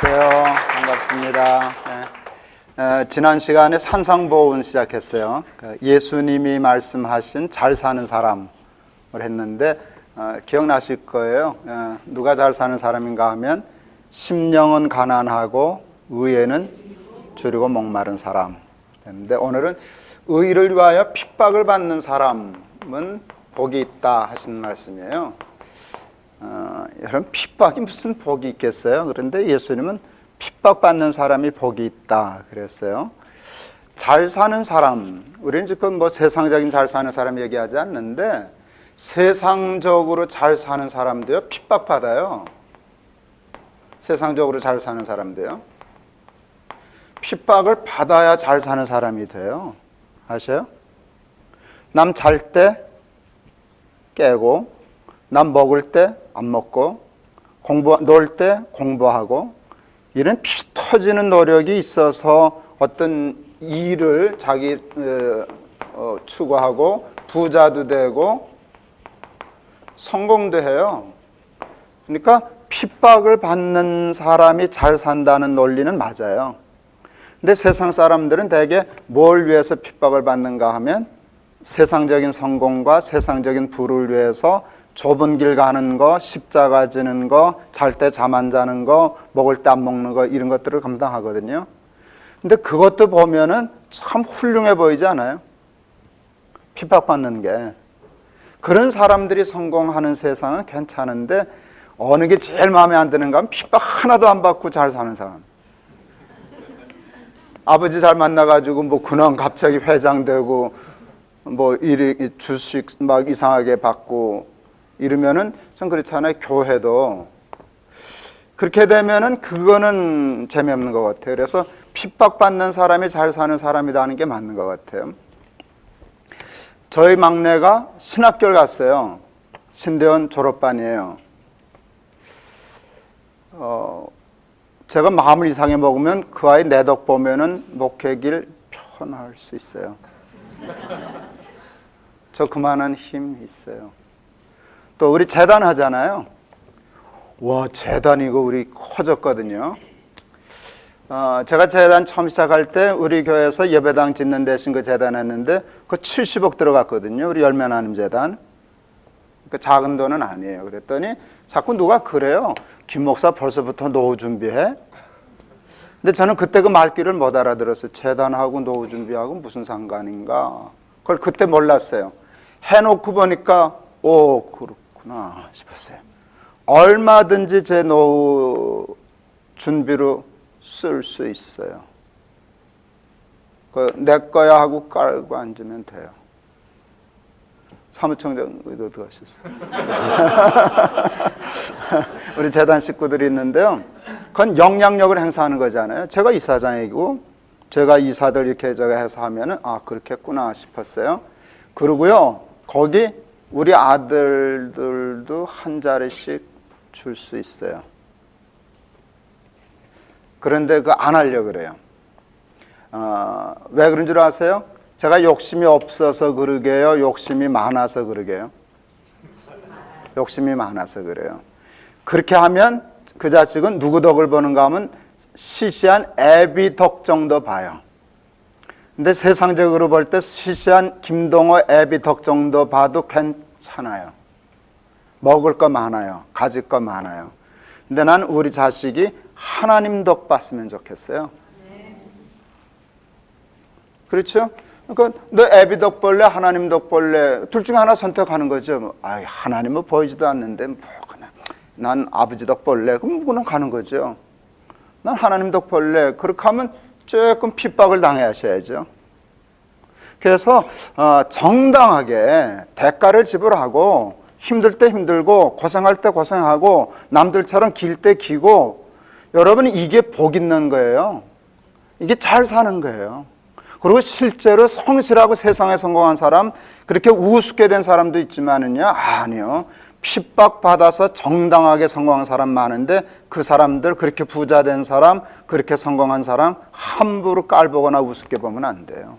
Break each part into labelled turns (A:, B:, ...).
A: 안녕하세요. 반갑습니다. 지난 시간에 산상보훈 시작했어요. 예수님이 말씀하신 잘 사는 사람을 했는데 기억나실 거예요. 누가 잘 사는 사람인가 하면 심령은 가난하고 의에는 줄이고 목마른 사람 했는데, 오늘은 의를 위하여 핍박을 받는 사람은 복이 있다 하신 말씀이에요. 여러분, 핍박이 무슨 복이 있겠어요? 그런데 예수님은 핍박받는 사람이 복이 있다 그랬어요. 잘 사는 사람, 우리는 지금 뭐 세상적인 잘 사는 사람 얘기하지 않는데, 세상적으로 잘 사는 사람도요 핍박받아요. 세상적으로 잘 사는 사람도요 핍박을 받아야 잘 사는 사람이 돼요. 아셔요? 남 잘 때 깨고, 남 먹을 때 안 먹고, 놀 때 공부하고, 이런 피 터지는 노력이 있어서 어떤 일을 자기 추구하고 부자도 되고 성공도 해요. 그러니까 핍박을 받는 사람이 잘 산다는 논리는 맞아요. 근데 세상 사람들은 대개 뭘 위해서 핍박을 받는가 하면 세상적인 성공과 세상적인 부를 위해서 좁은 길 가는 거, 십자가 지는 거, 잘 때 잠 안 자는 거, 먹을 때 안 먹는 거, 이런 것들을 감당하거든요. 근데 그것도 보면은 참 훌륭해 보이지 않아요? 핍박받는 게. 그런 사람들이 성공하는 세상은 괜찮은데, 어느 게 제일 마음에 안 드는가 하면 핍박 하나도 안 받고 잘 사는 사람. 아버지 잘 만나가지고 뭐 근황 갑자기 회장되고 뭐 주식 막 이상하게 받고 이러면은 전 그렇잖아요. 교회도 그렇게 되면은 그거는 재미없는 것 같아요. 그래서 핍박받는 사람이 잘 사는 사람이라는 게 맞는 것 같아요. 저희 막내가 신학교를 갔어요. 신대원 졸업반이에요. 제가 마음을 이상하게 먹으면 그 아이 내덕 보면은 목회길 편할 수 있어요. 저 그만한 힘 있어요. 또 우리 재단 하잖아요. 와, 재단 이거 우리 커졌거든요. 제가 재단 처음 시작할 때 우리 교회에서 예배당 짓는 대신 그 재단 했는데 그 70억 들어갔거든요. 우리 열매나눔 재단. 그 작은 돈은 아니에요. 그랬더니 자꾸 누가 그래요. 김 목사 벌써부터 노후 준비해? 근데 저는 그때 그 말귀를 못 알아들었어요. 재단하고 노후 준비하고 무슨 상관인가? 그걸 그때 몰랐어요. 해놓고 보니까 오, 그렇구나 싶었어요. 얼마든지 제 노후 준비로 쓸 수 있어요. 내 거야 하고 깔고 앉으면 돼요. 사무총장 어디 가셨어요? 우리 재단 식구들이 있는데요. 그건 영향력을 행사하는 거잖아요. 제가 이사장이고 제가 이사들 이렇게 해서 하면은 아, 그렇겠구나 싶었어요. 그리고요, 거기 우리 아들들도 한 자리씩 줄 수 있어요. 그런데 그 안 하려고 그래요. 왜 그런 줄 아세요? 제가 욕심이 없어서 그러게요? 욕심이 많아서 그러게요? 욕심이 많아서 그래요. 그렇게 하면 그 자식은 누구 덕을 보는가 하면 시시한 애비 덕 정도 봐요. 근데 세상적으로 볼 때 시시한 김동호 애비 덕 정도 봐도 괜찮아요. 먹을 거 많아요. 가질 거 많아요. 근데 난 우리 자식이 하나님 덕 봤으면 좋겠어요. 그렇죠? 그러니까 너 애비 덕 볼래? 하나님 덕 볼래? 둘 중에 하나 선택하는 거죠. 아, 하나님은 보이지도 않는데 뭐 그냥 난 아버지 덕 볼래? 그럼 그냥 가는 거죠. 난 하나님 덕 볼래. 그렇게 하면 조금 핍박을 당하셔야죠. 그래서 정당하게 대가를 지불하고 힘들 때 힘들고 고생할 때 고생하고 남들처럼 길 때 기고, 여러분이 이게 복 있는 거예요. 이게 잘 사는 거예요. 그리고 실제로 성실하고 세상에 성공한 사람, 그렇게 우습게 된 사람도 있지만은요, 아니요. 핍박받아서 정당하게 성공한 사람 많은데 그 사람들, 그렇게 부자 된 사람, 그렇게 성공한 사람 함부로 깔보거나 우습게 보면 안 돼요.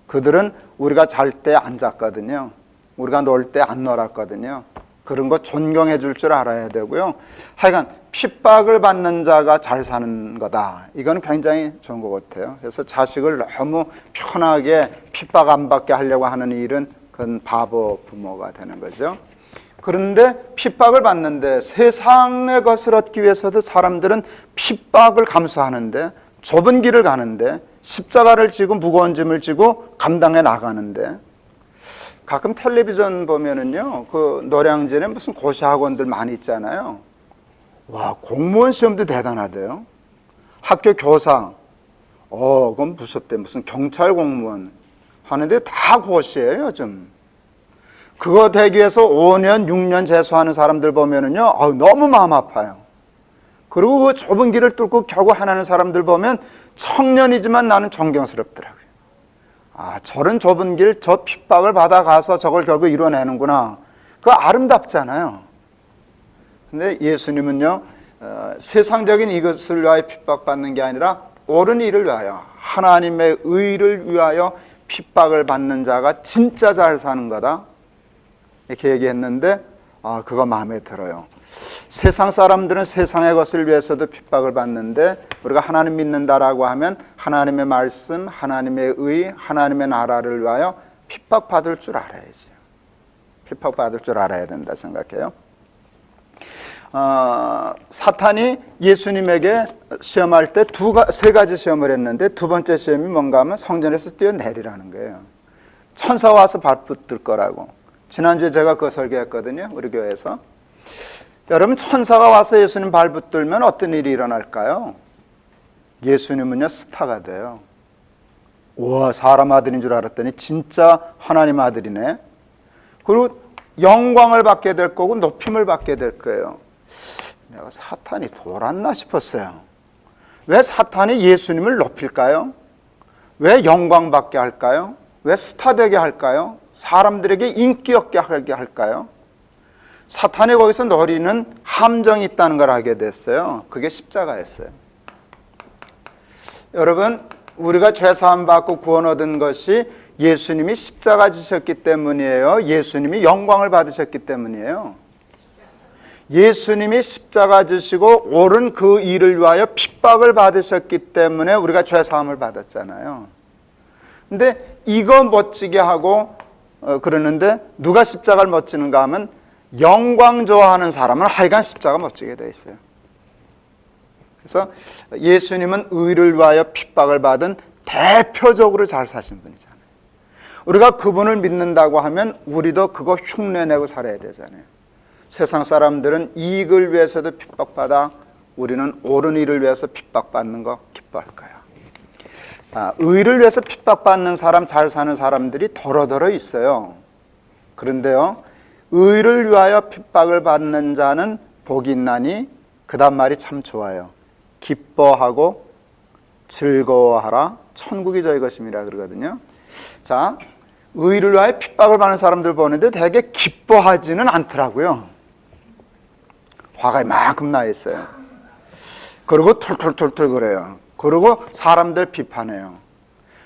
A: 그들은 우리가 잘 때 안 잤거든요. 우리가 놀 때 안 놀았거든요. 그런 거 존경해 줄 줄 알아야 되고요. 하여간 핍박을 받는 자가 잘 사는 거다. 이건 굉장히 좋은 것 같아요. 그래서 자식을 너무 편하게 핍박 안 받게 하려고 하는 일은 그건 바보 부모가 되는 거죠. 그런데 핍박을 받는데 세상의 것을 얻기 위해서도 사람들은 핍박을 감수하는데, 좁은 길을 가는데, 십자가를 지고 무거운 짐을 지고 감당해 나가는데, 가끔 텔레비전 보면은요, 그 노량진에 무슨 고시학원들 많이 있잖아요. 와, 공무원 시험도 대단하대요. 학교 교사, 그건 무섭대. 무슨 경찰 공무원 하는데 다 고시예요, 요즘. 그거 되기 위해서 5년, 6년 재수하는 사람들 보면은요, 너무 마음 아파요. 그리고 그 좁은 길을 뚫고 겨우 하나는 사람들 보면 청년이지만 나는 존경스럽더라고요. 저런 좁은 길, 저 핍박을 받아가서 저걸 결국 이뤄내는구나. 그거 아름답잖아요. 근데 예수님은요, 세상적인 이것을 위하여 핍박받는 게 아니라 옳은 일을 위하여, 하나님의 의를 위하여 핍박을 받는 자가 진짜 잘 사는 거다. 이렇게 얘기했는데, 그거 마음에 들어요. 세상 사람들은 세상의 것을 위해서도 핍박을 받는데, 우리가 하나님 믿는다라고 하면 하나님의 말씀, 하나님의 의, 하나님의 나라를 위하여 핍박받을 줄 알아야지. 핍박받을 줄 알아야 된다 생각해요. 사탄이 예수님에게 시험할 때 세 가지 시험을 했는데, 두 번째 시험이 뭔가 하면 성전에서 뛰어내리라는 거예요. 천사 와서 발붙들 거라고. 지난주에 제가 그거 설교했거든요, 우리 교회에서. 여러분, 천사가 와서 예수님 발붙들면 어떤 일이 일어날까요? 예수님은요, 스타가 돼요. 우와, 사람 아들인 줄 알았더니 진짜 하나님 아들이네. 그리고 영광을 받게 될 거고 높임을 받게 될 거예요. 내가 사탄이 돌았나 싶었어요. 왜 사탄이 예수님을 높일까요? 왜 영광 받게 할까요? 왜 스타 되게 할까요? 사람들에게 인기 얻게 하게 할까요? 사탄이 거기서 노리는 함정이 있다는 걸 알게 됐어요. 그게 십자가였어요. 여러분, 우리가 죄사함 받고 구원 얻은 것이 예수님이 십자가 지셨기 때문이에요? 예수님이 영광을 받으셨기 때문이에요? 예수님이 십자가 지시고 옳은 그 일을 위하여 핍박을 받으셨기 때문에 우리가 죄사함을 받았잖아요. 근데 이거 멋지게 하고 그러는데, 누가 십자가를 멋지는가 하면 영광 좋아하는 사람은 하여간 십자가 멋지게 돼 있어요. 그래서 예수님은 의를 위하여 핍박을 받은 대표적으로 잘 사신 분이잖아요. 우리가 그분을 믿는다고 하면 우리도 그거 흉내내고 살아야 되잖아요. 세상 사람들은 이익을 위해서도 핍박받아, 우리는 옳은 일을 위해서 핍박받는 거 기뻐할 거야. 의를 위해서 핍박받는 사람, 잘 사는 사람들이 더러더러 있어요. 그런데요, 의를 위하여 핍박을 받는 자는 복이 있나니, 그 다음 말이 참 좋아요. 기뻐하고 즐거워하라, 천국이 저희 것임이라 그러거든요. 자, 의를 위하여 핍박을 받는 사람들 보는데 되게 기뻐하지는 않더라고요. 화가 이만큼 나 있어요. 그리고 툴툴툴툴 그래요. 그리고 사람들 비판해요.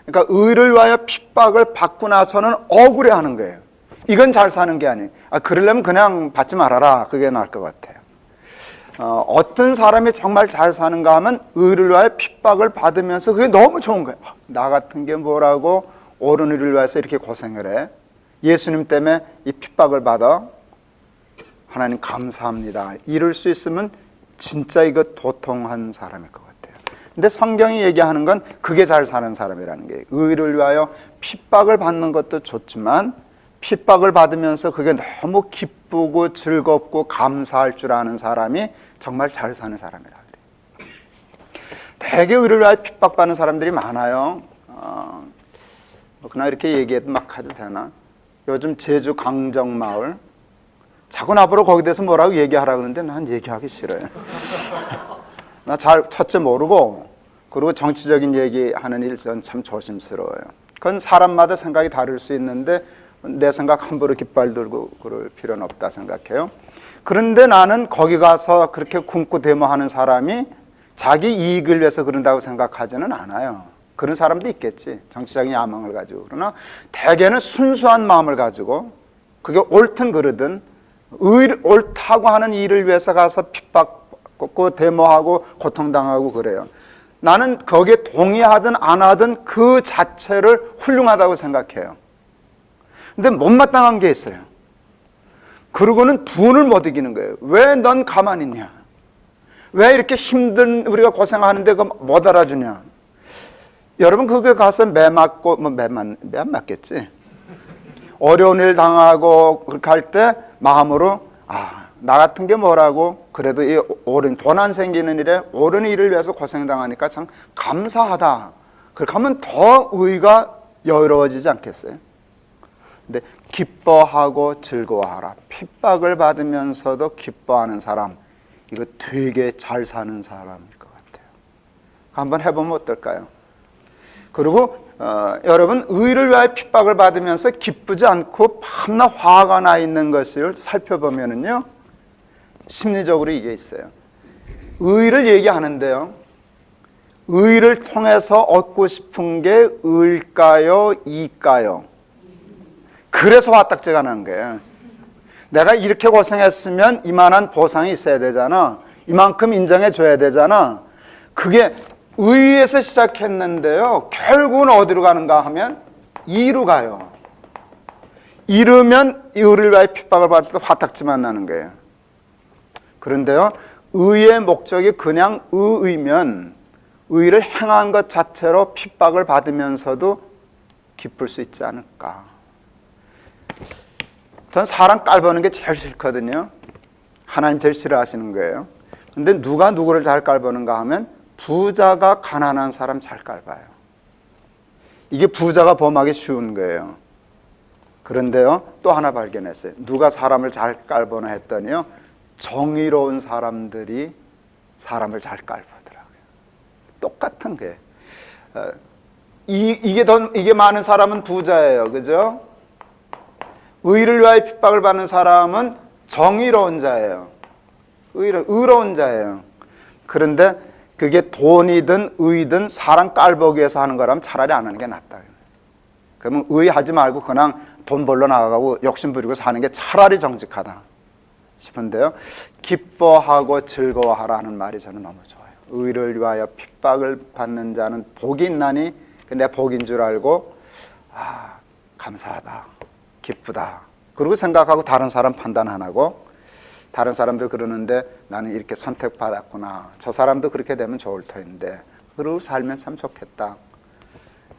A: 그러니까 의를 위하여 핍박을 받고 나서는 억울해하는 거예요. 이건 잘 사는 게 아니에요. 그러려면 그냥 받지 말아라. 그게 나을 것 같아요. 어떤 사람이 정말 잘 사는가 하면 의를 위하여 핍박을 받으면서 그게 너무 좋은 거예요. 나 같은 게 뭐라고 옳은 일을 위해서 이렇게 고생을 해. 예수님 때문에 이 핍박을 받아. 하나님 감사합니다. 이럴 수 있으면 진짜 이거 도통한 사람일 것 같아요. 근데 성경이 얘기하는 건 그게 잘 사는 사람이라는 게, 의를 위하여 핍박을 받는 것도 좋지만 핍박을 받으면서 그게 너무 기쁘고 즐겁고 감사할 줄 아는 사람이 정말 잘 사는 사람이라 그래요. 되게 의를 위하여 핍박받는 사람들이 많아요. 그냥 이렇게 얘기해도 막 해도 되나? 요즘 제주 강정마을, 자꾸 나보러 거기 대해서 뭐라고 얘기하라 그러는데 난 얘기하기 싫어요. 나 첫째 모르고, 그리고 정치적인 얘기하는 일 전 참 조심스러워요. 그건 사람마다 생각이 다를 수 있는데 내 생각 함부로 깃발 들고 그럴 필요는 없다 생각해요. 그런데 나는 거기 가서 그렇게 굶고 데모하는 사람이 자기 이익을 위해서 그런다고 생각하지는 않아요. 그런 사람도 있겠지, 정치적인 야망을 가지고. 그러나 대개는 순수한 마음을 가지고, 그게 옳든 그르든 옳다고 하는 일을 위해서 가서 핍박받고 않고 그 데모하고 고통당하고 그래요. 나는 거기에 동의하든 안 하든 그 자체를 훌륭하다고 생각해요. 근데 못마땅한 게 있어요. 그러고는 분을 못 이기는 거예요. 왜 넌 가만히 있냐? 왜 이렇게 힘든 우리가 고생하는데 그 못 알아주냐? 여러분 그게 가서 매 맞고 매 안 맞겠지. 어려운 일 당하고 그렇게 할 때 마음으로 나 같은 게 뭐라고 그래도 이 옳은 돈 안 생기는 일에 옳은 일을 위해서 고생당하니까 참 감사하다. 그렇게 하면 더 의가 여유로워지지 않겠어요? 근데 기뻐하고 즐거워하라. 핍박을 받으면서도 기뻐하는 사람, 이거 되게 잘 사는 사람일 것 같아요. 한번 해보면 어떨까요? 그리고 여러분 의를 위하여 핍박을 받으면서 기쁘지 않고 밤낮 화가 나 있는 것을 살펴보면은요, 심리적으로 이게 있어요. 의를 얘기하는데요, 의를 통해서 얻고 싶은 게 의일까요, 이일까요? 그래서 화딱지가 난 거예요. 내가 이렇게 고생했으면 이만한 보상이 있어야 되잖아. 이만큼 인정해 줘야 되잖아. 그게 의에서 시작했는데요, 결국은 어디로 가는가 하면 이로 가요. 이르면 의를 위하여 핍박을 받을 때 화딱지만 나는 거예요. 그런데요, 의의 목적이 그냥 의이면 의를 행한 것 자체로 핍박을 받으면서도 기쁠 수 있지 않을까. 전 사람 깔보는 게 제일 싫거든요. 하나님 제일 싫어하시는 거예요. 근데 누가 누구를 잘 깔보는가 하면 부자가 가난한 사람 잘 깔봐요. 이게 부자가 범하기 쉬운 거예요. 그런데요, 또 하나 발견했어요. 누가 사람을 잘 깔보나 했더니요, 정의로운 사람들이 사람을 잘 깔보더라고요. 똑같은 거예요. 이게 많은 사람은 부자예요. 그죠? 의를 위하여 핍박을 받는 사람은 정의로운 자예요. 의로운 자예요. 그런데 그게 돈이든 의든 사람 깔보기 위해서 하는 거라면 차라리 안 하는 게 낫다. 그러면 의하지 말고 그냥 돈 벌러 나가고 욕심 부리고 사는 게 차라리 정직하다 싶은데요, 기뻐하고 즐거워하라 하는 말이 저는 너무 좋아요. 의를 위하여 핍박을 받는 자는 복이 있나니 내 복인 줄 알고 감사하다, 기쁘다. 그리고 생각하고 다른 사람 판단 안 하고, 다른 사람들 그러는데 나는 이렇게 선택받았구나, 저 사람도 그렇게 되면 좋을 터인데, 그러고 살면 참 좋겠다.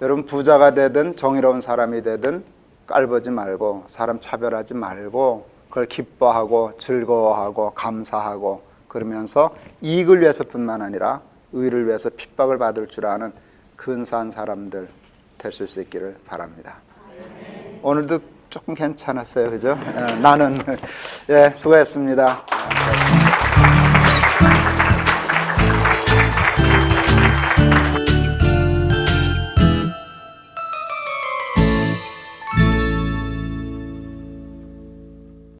A: 여러분 부자가 되든 정의로운 사람이 되든 깔보지 말고 사람 차별하지 말고 그걸 기뻐하고 즐거워하고 감사하고 그러면서 이익을 위해서뿐만 아니라 의를 위해서 핍박을 받을 줄 아는 근사한 사람들 되실 수 있기를 바랍니다. 오늘도 조금 괜찮았어요, 그죠? 나는 수고했습니다.